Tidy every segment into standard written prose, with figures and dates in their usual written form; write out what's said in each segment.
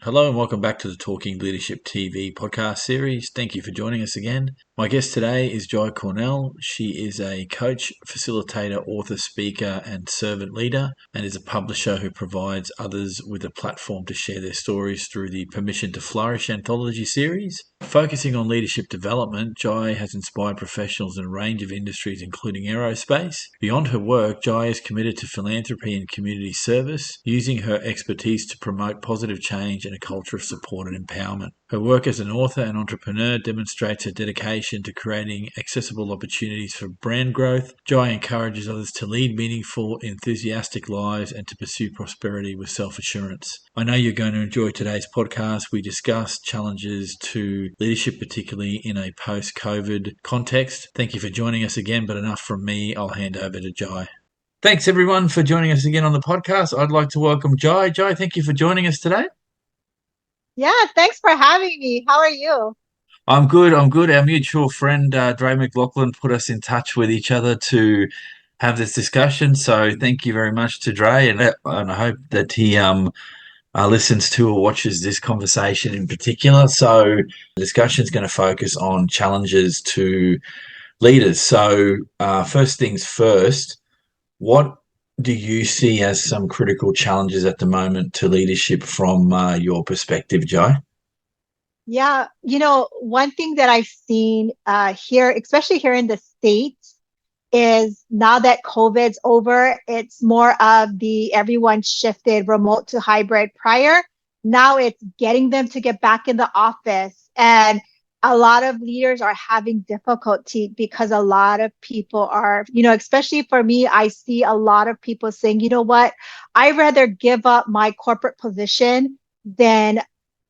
Hello and welcome back to the Talking Leadership TV podcast series. Thank you for joining us again. My guest today is Jai Cornell. She is a coach, facilitator, author, speaker, and servant leader, and is a publisher who provides others with a platform to share their stories through the Permission to Flourish anthology series. Focusing on leadership development, Jai has inspired professionals in a range of industries, including aerospace. Beyond her work, Jai is committed to philanthropy and community service, using her expertise to promote positive change and a culture of support and empowerment. Her work as an author and entrepreneur demonstrates her dedication to creating accessible opportunities for brand growth. Jai encourages others to lead meaningful, enthusiastic lives and to pursue prosperity with self-assurance. I know you're going to enjoy today's podcast. We discuss challenges to leadership, particularly in a post-COVID context. Thank you for joining us again, but enough from me. I'll hand over to Jai. Thanks, everyone, for joining us again on the podcast. I'd like to welcome Jai. Jai, thank you for joining us today. Yeah, thanks for having me. How are you? I'm good. Our mutual friend, Dre McLaughlin, put us in touch with each other to have this discussion. So thank you very much to Dre, and I hope that he listens to or watches this conversation in particular. So the discussion is going to focus on challenges to leaders. So first things first, what do you see as some critical challenges at the moment to leadership from your perspective, Jai? Yeah, one thing that I've seen here, especially here in the States, is now that COVID's over, it's more of the everyone shifted remote to hybrid prior. Now it's getting them to get back in the office. And a lot of leaders are having difficulty because a lot of people are, especially for me, I see a lot of people saying, you know what, I'd rather give up my corporate position than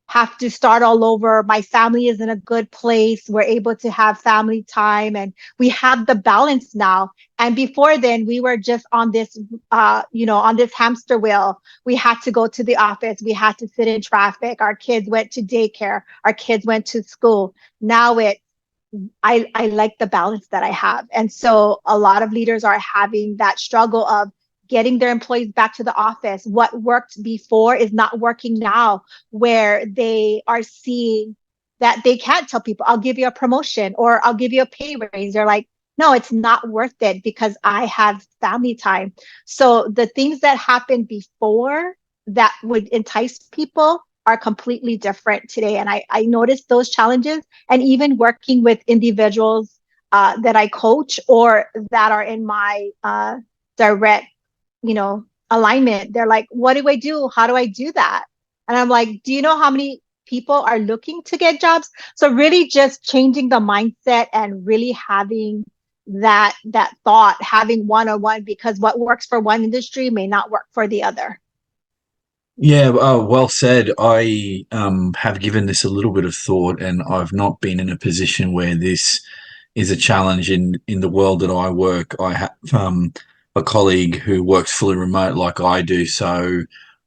have to start all over. My family is in a good place. We're able to have family time and we have the balance now. And before then, we were just on this, on this hamster wheel. We had to go to the office. We had to sit in traffic. Our kids went to daycare. Our kids went to school. Now I like the balance that I have. And so a lot of leaders are having that struggle of getting their employees back to the office. What worked before is not working now, where they are seeing that they can't tell people, I'll give you a promotion or I'll give you a pay raise. They're like, no, it's not worth it because I have family time. So the things that happened before that would entice people are completely different today. And I noticed those challenges, and even working with individuals that I coach or that are in my direct alignment. They're like, what do I do? How do I do that? And I'm like, do you know how many people are looking to get jobs? So really just changing the mindset and really having that thought, having one-on-one, because what works for one industry may not work for the other. Yeah, well said. I have given this a little bit of thought, and I've not been in a position where this is a challenge in the world that I work. I have a colleague who works fully remote like I do, so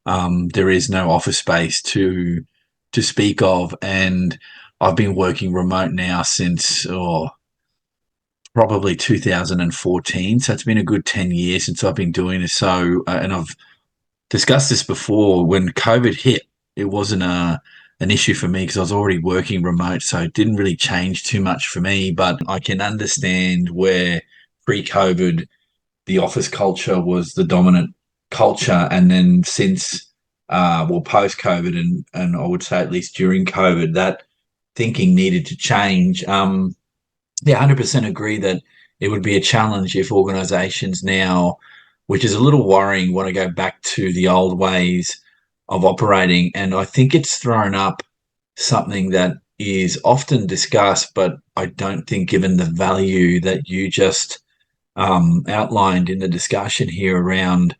there is no office space to speak of, and I've been working remote now since probably 2014. So it's been a good 10 years since I've been doing this. So and I've discussed this before. When COVID hit, it wasn't an issue for me because I was already working remote, so it didn't really change too much for me. But I can understand where pre-COVID the office culture was the dominant culture, and then since post-COVID, and I would say at least during COVID, that thinking needed to change. 100% agree that it would be a challenge if organizations now, which is a little worrying, want to go back to the old ways of operating. And I think it's thrown up something that is often discussed, but I don't think given the value that you just outlined in the discussion here around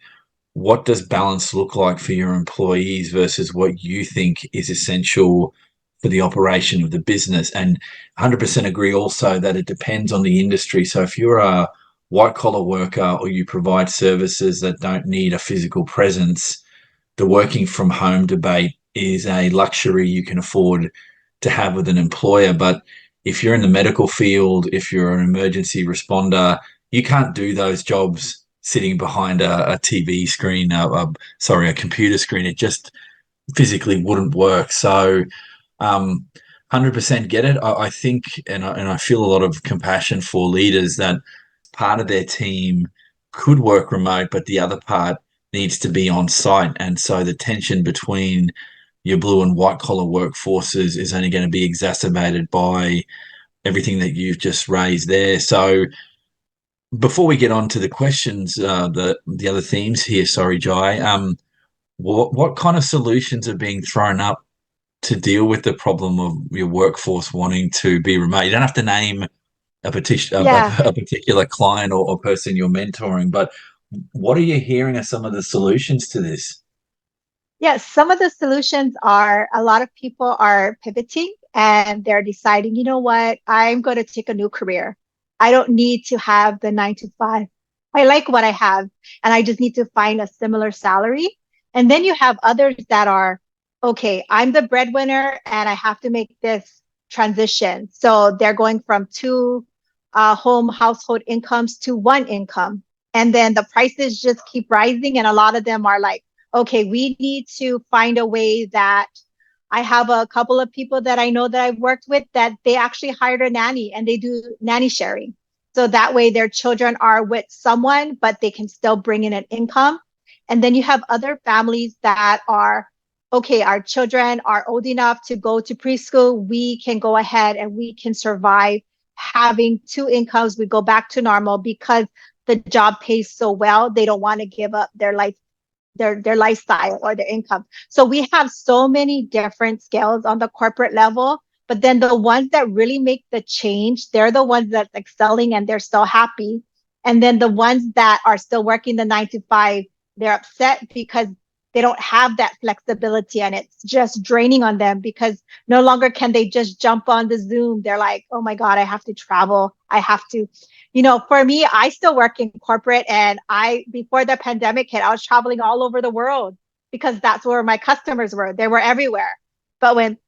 what does balance look like for your employees versus what you think is essential for the operation of the business. And 100% agree also that it depends on the industry. So if you're a white collar worker or you provide services that don't need a physical presence, the working from home debate is a luxury you can afford to have with an employer. But if you're in the medical field, if you're an emergency responder, you can't do those jobs sitting behind a TV screen, a computer screen. physically wouldn't work. So, 100% get it. I think, and I feel a lot of compassion for leaders that part of their team could work remote, but the other part needs to be on site. And so the tension between your blue and white collar workforces is only going to be exacerbated by everything that you've just raised there. So before we get on to the questions, the other themes here, sorry, Jai, what kind of solutions are being thrown up to deal with the problem of your workforce wanting to be remote? You don't have to name Yeah. a particular client or person you're mentoring, but what are you hearing are some of the solutions to this? Yes, some of the solutions are a lot of people are pivoting and they're deciding, you know what, I'm going to take a new career. I don't need to have the 9 to 5. I like what I have, and I just need to find a similar salary. And then you have others that are, okay, I'm the breadwinner and I have to make this transition. So they're going from two home household incomes to one income. And then the prices just keep rising. And a lot of them are like, okay, we need to find a way that I have a couple of people that I know that I've worked with that they actually hired a nanny and they do nanny sharing. So that way their children are with someone, but they can still bring in an income. And then you have other families that are, okay, our children are old enough to go to preschool. We can go ahead and we can survive having two incomes. We go back to normal because the job pays so well. They don't want to give up their lifestyle or their income. So we have so many different scales on the corporate level, but then the ones that really make the change, they're the ones that's excelling and they're still happy. And then the ones that are still working the 9 to 5, they're upset because they don't have that flexibility and it's just draining on them because no longer can they just jump on the Zoom. They're like, oh my God, I have to travel. I have to, for me, I still work in corporate and before the pandemic hit, I was traveling all over the world because that's where my customers were. They were everywhere. But when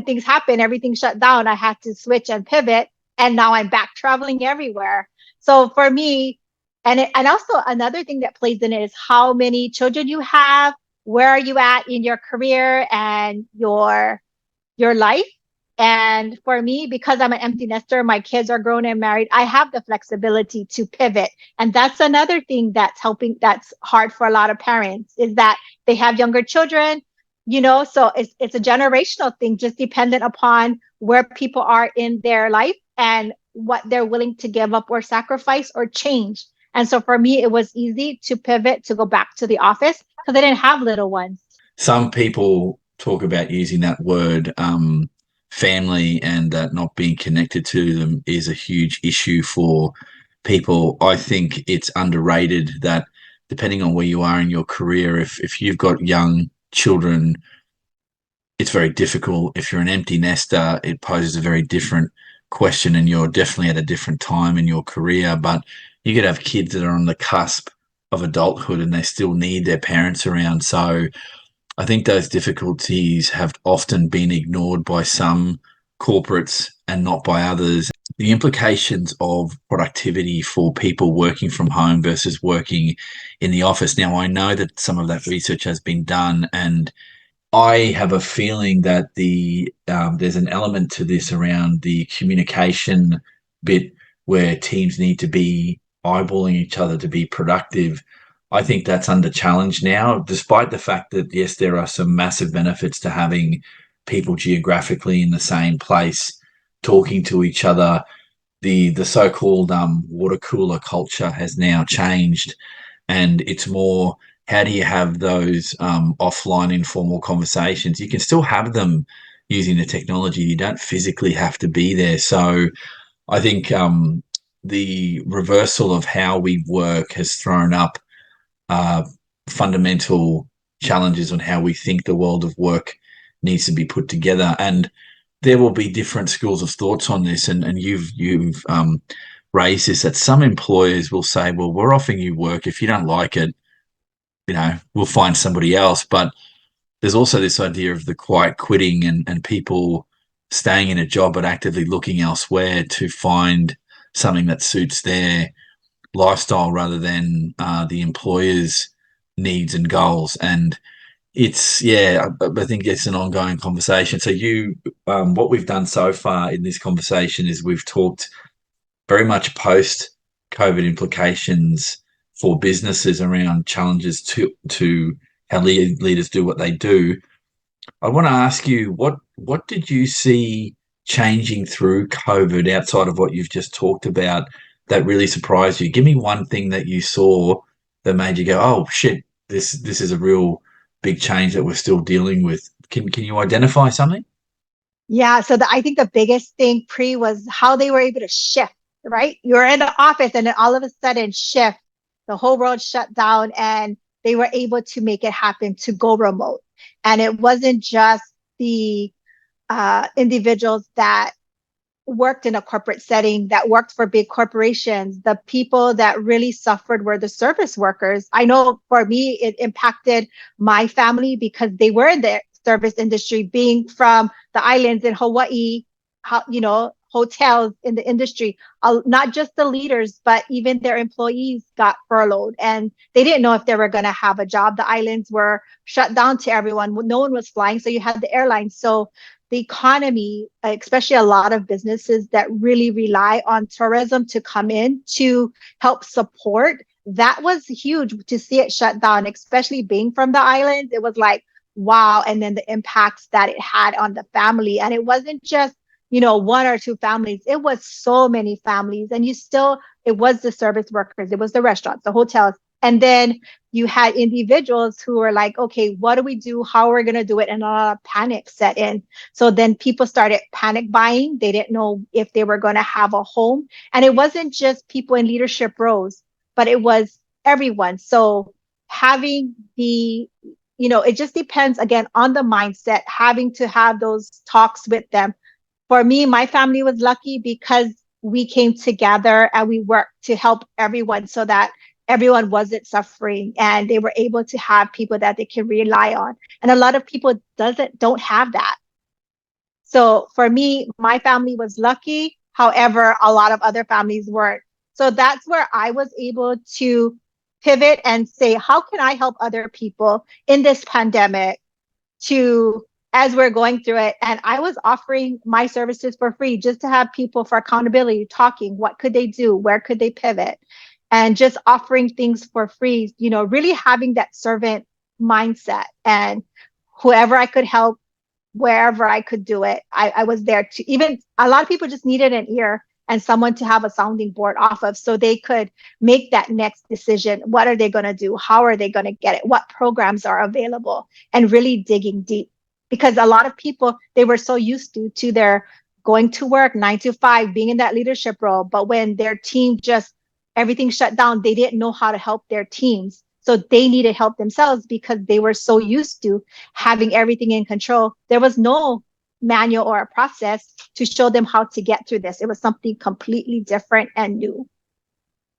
things happen, everything shut down, I had to switch and pivot. And now I'm back traveling everywhere. So for me, and also another thing that plays in it is how many children you have, where are you at in your career and your life. And for me, because I'm an empty nester, my kids are grown and married, I have the flexibility to pivot. And that's another thing that's hard for a lot of parents is that they have younger children, so it's a generational thing, just dependent upon where people are in their life and what they're willing to give up or sacrifice or change. And so for me, it was easy to pivot to go back to the office because I didn't have little ones. Some people talk about using that word family and that not being connected to them is a huge issue for people. I think it's underrated that depending on where you are in your career, if you've got young children, it's very difficult. If you're an empty nester, it poses a very different question, and you're definitely at a different time in your career. But you could have kids that are on the cusp of adulthood and they still need their parents around. So I think those difficulties have often been ignored by some corporates and not by others. The implications of productivity for people working from home versus working in the office. Now, I know that some of that research has been done, and I have a feeling that there's an element to this around the communication bit where teams need to be eyeballing each other to be productive. I think that's under challenge now, despite the fact that yes, there are some massive benefits to having people geographically in the same place talking to each other. The so-called water cooler culture has now changed, and it's more how do you have those offline informal conversations? You can still have them using the technology. You don't physically have to be there. So I think the reversal of how we work has thrown up uh, fundamental challenges on how we think the world of work needs to be put together. And there will be different schools of thoughts on this. And you've raised this that some employers will say, well, we're offering you work. If you don't like it, we'll find somebody else. But there's also this idea of the quiet quitting and people staying in a job but actively looking elsewhere to find something that suits their lifestyle rather than the employer's needs and goals. And It's yeah, I think it's an ongoing conversation. So what we've done so far in this conversation is we've talked very much post COVID implications for businesses around challenges to how leaders do what they do. I want to ask you what did you see changing through COVID outside of what you've just talked about that really surprised you? Give me one thing that you saw that made you go, "Oh shit, this is a real big change that we're still dealing with." Can you identify something? Yeah, so I think the biggest thing pre was how they were able to shift, right? You're in the office and then all of a sudden shift, the whole world shut down and they were able to make it happen to go remote. And it wasn't just the individuals that worked in a corporate setting, that worked for big corporations. The people that really suffered were the service workers. I know for me, it impacted my family because they were in the service industry, being from the islands in Hawaii, hotels in the industry. Not just the leaders, but even their employees got furloughed and they didn't know if they were going to have a job. The islands were shut down to everyone. No one was flying. So you had the airlines. So the economy, especially a lot of businesses that really rely on tourism to come in to help support, that was huge to see it shut down, especially being from the islands. It was like, wow. And then the impacts that it had on the family. And it wasn't just, one or two families, it was so many families. And it was the service workers, it was the restaurants, the hotels. And then you had individuals who were like, okay, what do we do? How are we going to do it? And a lot of panic set in. So then people started panic buying. They didn't know if they were going to have a home. And it wasn't just people in leadership roles, but it was everyone. So having it just depends again on the mindset, having to have those talks with them. For me, my family was lucky because we came together and we worked to help everyone so that everyone wasn't suffering and they were able to have people that they can rely on. And a lot of people don't have that. So for me, my family was lucky. However, a lot of other families weren't. So that's where I was able to pivot and say, how can I help other people in this pandemic to as we're going through it? And I was offering my services for free just to have people for accountability talking. What could they do? Where could they pivot? And just offering things for free, really having that servant mindset. And whoever I could help, wherever I could do it, I was there to. Even a lot of people just needed an ear and someone to have a sounding board off of so they could make that next decision. What are they going to do? How are they going to get it? What programs are available? And really digging deep, because a lot of people, they were so used to their going to work 9 to 5, being in that leadership role. But when their team just everything shut down, they didn't know how to help their teams. So they needed help themselves because they were so used to having everything in control. There was no manual or a process to show them how to get through this. It was something completely different and new.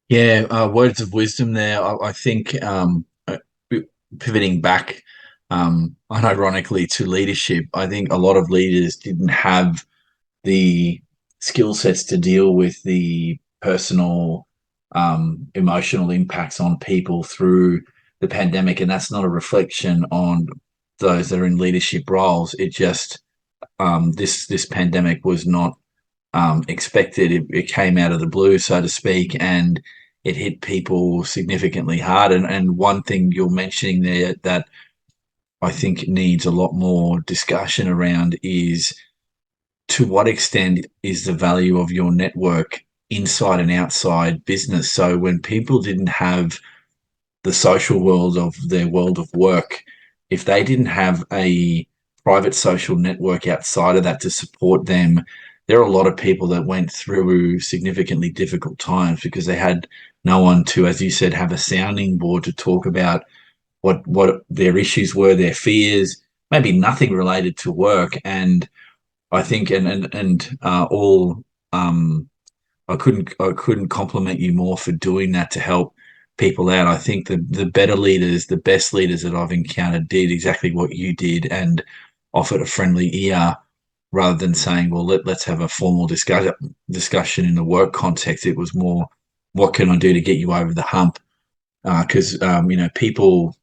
Yeah, words of wisdom there. I think pivoting back, unironically to leadership, I think a lot of leaders didn't have the skill sets to deal with the personal, emotional impacts on people through the pandemic, and that's not a reflection on those that are in leadership roles. It just this pandemic was not expected. It came out of the blue, so to speak, and it hit people significantly hard. And one thing you're mentioning there that I think needs a lot more discussion around is to what extent is the value of your network inside and outside business. So when people didn't have the social world of their world of work, if they didn't have a private social network outside of that to support them, there are a lot of people that went through significantly difficult times because they had no one to, as you said, have a sounding board to talk about what their issues were, their fears, maybe nothing related to work. And I think all I couldn't compliment you more for doing that to help people out. I think the better leaders, the best leaders that I've encountered did exactly what you did and offered a friendly ear rather than saying, well, let's have a formal discussion in the work context. It was more, what can I do to get you over the hump? Because people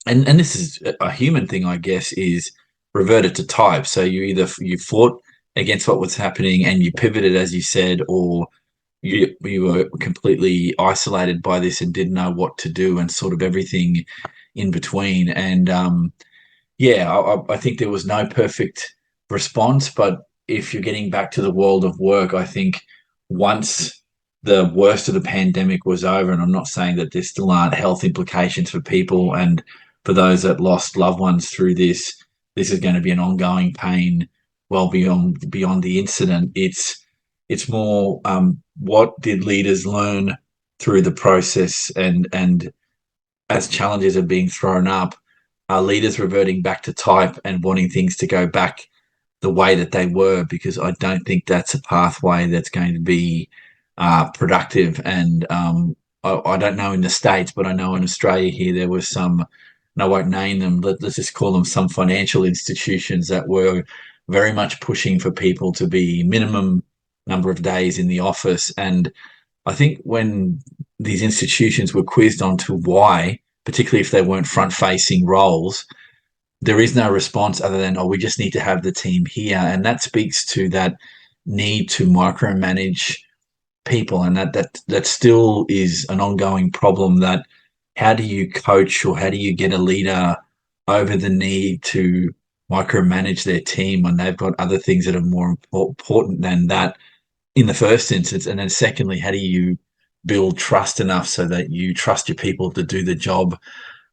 and this is a human thing, I guess, is reverted to type. So you fought against what was happening and you pivoted, as you said, or you were completely isolated by this and didn't know what to do, and sort of everything in between. And yeah, I think there was no perfect response, but if you're getting back to the world of work, I think once the worst of the pandemic was over, and I'm not saying that there still aren't health implications for people and for those that lost loved ones through this, this is going to be an ongoing pain well beyond the incident. It's more what did leaders learn through the process, and as challenges are being thrown up, are leaders reverting back to type and wanting things to go back the way that they were? Because I don't think that's a pathway that's going to be productive. And I don't know in the States, but I know in Australia here there was some, and I won't name them, let's just call them some financial institutions that were very much pushing for people to be minimum number of days in the office. And I think when these institutions were quizzed onto why, particularly if they weren't front facing roles, there is no response other than, oh, we just need to have the team here. And that speaks to that need to micromanage people. And that still is an ongoing problem. That how do you coach, or how do you get a leader over the need to micromanage their team when they've got other things that are more important than that in the first instance? And then secondly, how do you build trust enough so that you trust your people to do the job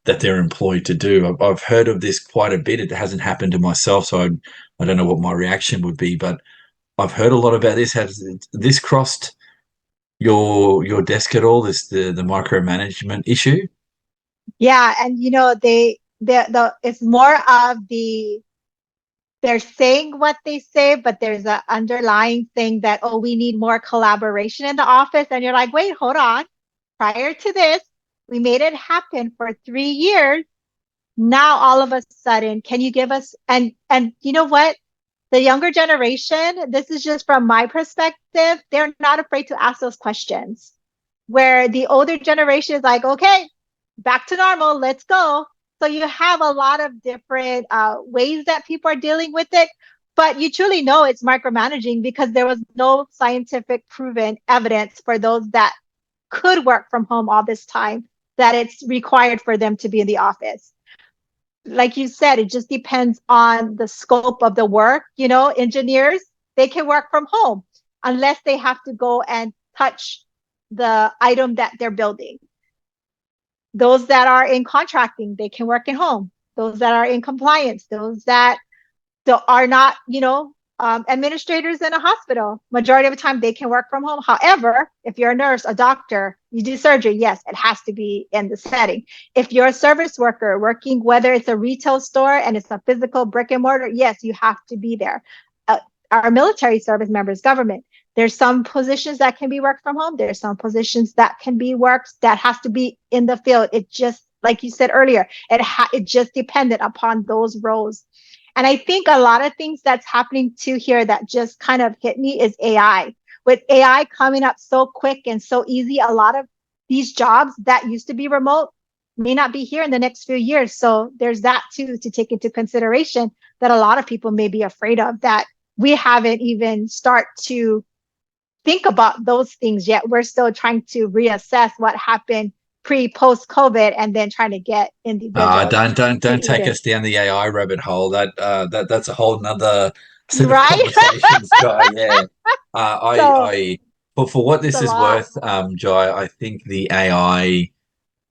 that they're employed to do? I've heard of this quite a bit. It hasn't happened to myself, so I don't know what my reaction would be, but I've heard a lot about this. Has this crossed your desk at all? This the micromanagement issue? Yeah, and it's more of they're saying what they say, but there's an underlying thing that, oh, we need more collaboration in the office. And you're like, wait, hold on. Prior to this, we made it happen for 3 years. Now all of a sudden, can you give us, and you know what? The younger generation, this is just from my perspective, they're not afraid to ask those questions. Where the older generation is like, okay, back to normal, let's go. So you have a lot of different ways that people are dealing with it, but you truly know it's micromanaging because there was no scientific proven evidence for those that could work from home all this time that it's required for them to be in the office. Like you said, it just depends on the scope of the work. Engineers, they can work from home unless they have to go and touch the item that they're building. Those that are in contracting, they can work at home. Those that are in compliance, those that are not, administrators in a hospital, majority of the time they can work from home. However, if you're a nurse, a doctor, you do surgery, yes, it has to be in the setting. If you're a service worker working, whether it's a retail store and it's a physical brick and mortar, yes, you have to be there. Our military service members, government, there's some positions that can be worked from home. There's some positions that can be worked that has to be in the field. It just, like you said earlier, it just depended upon those roles. And I think a lot of things that's happening too here that just kind of hit me is AI. With AI coming up so quick and so easy, a lot of these jobs that used to be remote may not be here in the next few years. So there's that too to take into consideration that a lot of people may be afraid of, that we haven't even start to think about those things yet. We're still trying to reassess what happened post COVID and then trying to get individuals Don't through take this. us down the AI rabbit hole. That's a whole nother set of Right? conversations, Jai. Yeah, So I for what it's this a is lot. worth, Jai, I think the AI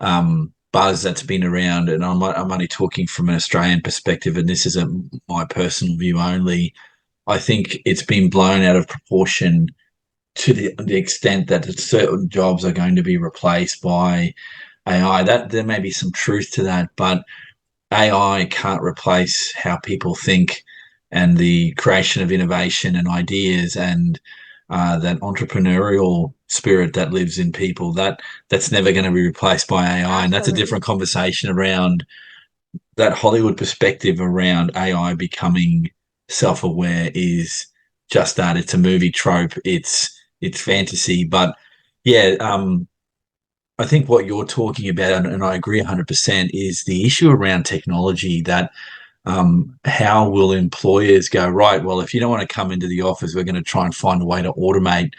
buzz that's been around, and I'm only talking from an Australian perspective, and this is my personal view only. I think it's been blown out of proportion to the extent that certain jobs are going to be replaced by AI. That there may be some truth to that, but AI can't replace how people think and the creation of innovation and ideas, and that entrepreneurial spirit that lives in people. That's never going to be replaced by AI, and that's a different Absolutely. conversation around that Hollywood perspective around AI becoming self-aware is just that. It's a movie trope. It's fantasy, but yeah. I think what you're talking about, and I agree 100%, is the issue around technology that how will employers go, right, well, if you don't want to come into the office, we're going to try and find a way to automate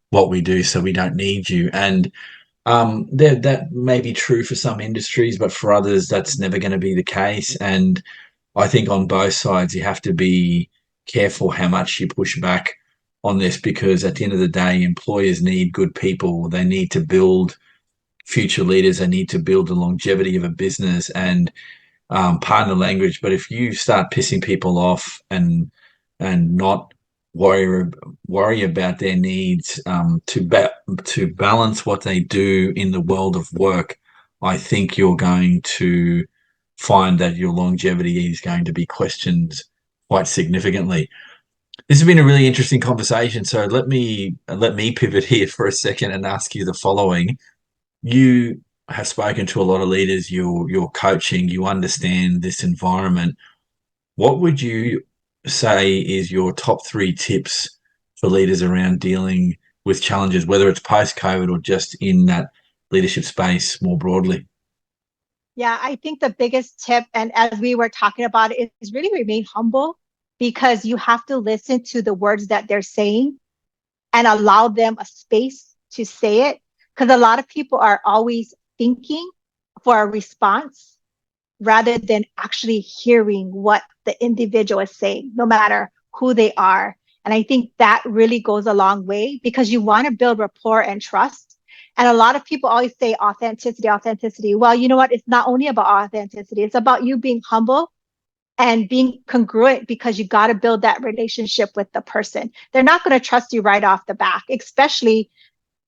what we do so we don't need you. And that may be true for some industries, but for others, that's never going to be the case. And I think on both sides, you have to be careful how much you push back on this, because at the end of the day, employers need good people. They need to build future leaders. They need to build the longevity of a business. And pardon the language, but if you start pissing people off and not worry about their needs, to balance what they do in the world of work, I think you're going to find that your longevity is going to be questioned quite significantly. This has been a really interesting conversation. So let me pivot here for a second and ask you the following. You have spoken to a lot of leaders, you're coaching, you understand this environment. What would you say is your top three tips for leaders around dealing with challenges, whether it's post COVID or just in that leadership space more broadly? Yeah, I think the biggest tip, and as we were talking about it, is really remain humble, because you have to listen to the words that they're saying and allow them a space to say it. Because a lot of people are always thinking for a response rather than actually hearing what the individual is saying, no matter who they are. And I think that really goes a long way, because you want to build rapport and trust. And a lot of people always say authenticity, authenticity. Well, you know what? It's not only about authenticity, it's about you being humble and being congruent, because you got to build that relationship with the person. They're not going to trust you right off the bat, especially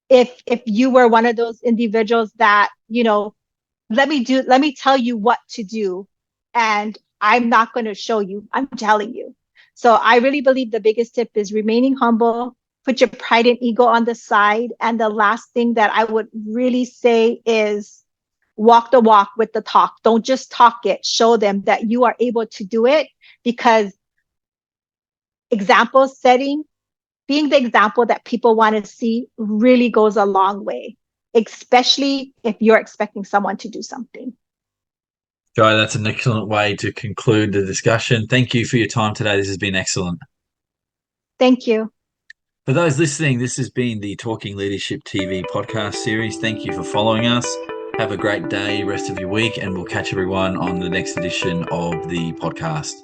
if you were one of those individuals that, let me tell you what to do, and I'm not going to show you, I'm telling you. So I really believe the biggest tip is remaining humble, put your pride and ego on the side. And the last thing that I would really say is walk the walk with the talk. Don't just talk it, show them that you are able to do it, because example setting, being the example that people want to see, really goes a long way, especially if you're expecting someone to do something. Joe, that's an excellent way to conclude the discussion. Thank you for your time today. This has been excellent. Thank you. For those listening, this has been the Talking Leadership TV podcast series. Thank you for following us. Have a great day, rest of your week, and we'll catch everyone on the next edition of the podcast.